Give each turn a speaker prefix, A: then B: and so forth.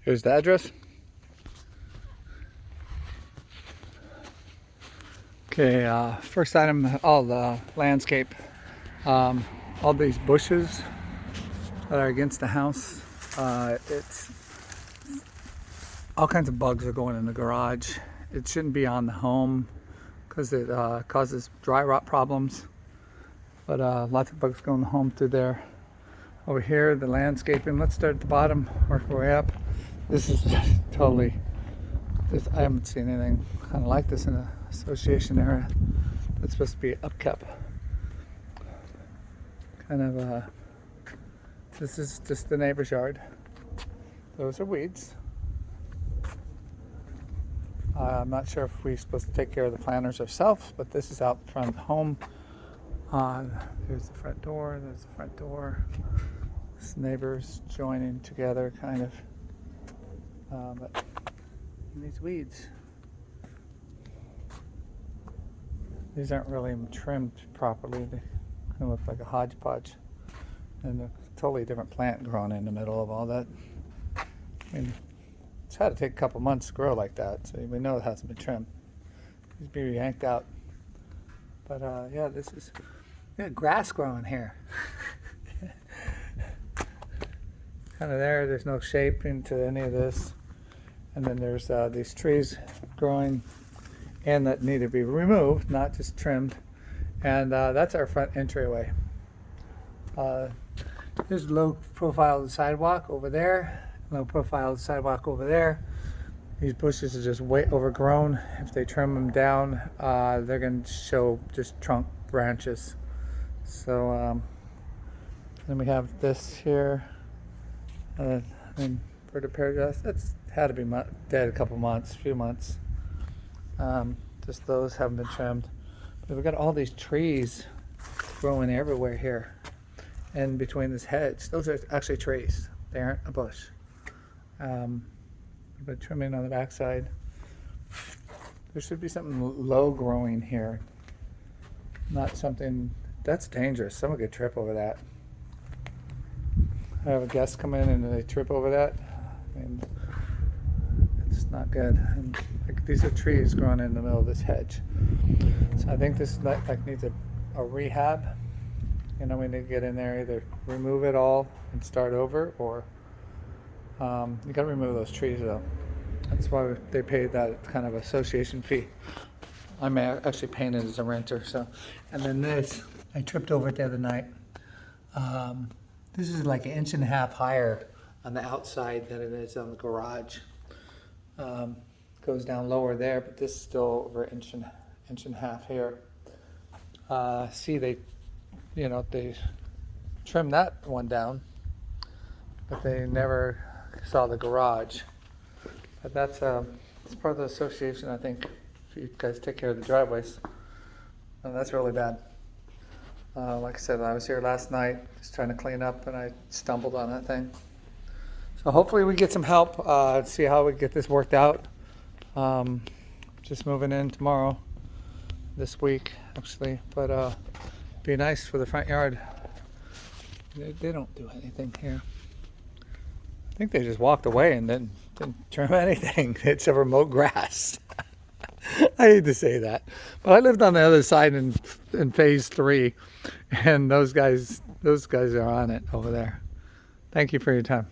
A: Here's the address. Okay, first item, all the landscape. All these bushes that are against the house. It's all kinds of bugs are going in the garage. It shouldn't be on the home because it causes dry rot problems. But lots of bugs go in the home through there. Over here, the landscaping. Let's start at the bottom, work our way up. This is totally, I haven't seen anything kind of like this in an association area. It's supposed to be upkept. Kind of, this is just the neighbor's yard. Those are weeds. I'm not sure if we're supposed to take care of the planters ourselves, but this is out front of the home. There's the front door, there's the front door. This neighbors joining together, kind of. But these weeds, these aren't really trimmed properly. They kind of look like a hodgepodge. And a totally different plant growing in the middle of all that. I mean, it's had to take a couple months to grow like that, so we know it hasn't been trimmed. It's being yanked out. But yeah, this is grass growing here. Kind of there. There's no shape into any of this. And then there's these trees growing and that need to be removed, not just trimmed. And that's our front entryway. There's a low profile of the sidewalk over there, low profile of the sidewalk over there. These bushes are just way overgrown. If they trim them down, they're going to show just trunk branches. So then we have this here. Bird of paradise. That's had to be dead a few months. Just those haven't been trimmed. But we've got all these trees growing everywhere here. And between this hedge, those are actually trees. They aren't a bush. But trimming on the backside. There should be something low growing here. Not something that's dangerous. Someone could trip over that. I have a guest come in and they trip over that, and it's not good. And like, these are trees growing in the middle of this hedge. So I think this like needs a rehab. You know, we need to get in there, either remove it all and start over, or you got to remove those trees though. That's why they paid that kind of association fee. I'm actually paying it as a renter. So, and then this, I tripped over it the other night. This is like 1.5 inches higher on the outside than it is on the garage. Goes down lower there, but this is still over 1.5 inches here. See, they trimmed that one down, but they never saw the garage. But that's it's part of the association, I think, if you guys take care of the driveways. And that's really bad. Like I said, I was here last night just trying to clean up, and I stumbled on that thing. So hopefully we get some help, see how we get this worked out. Just moving in tomorrow, this week actually, but be nice for the front yard. They don't do anything here. I think they just walked away and didn't trim anything. It's a remote grass. I hate to say that, but I lived on the other side in phase 3, and those guys are on it over there. Thank you for your time.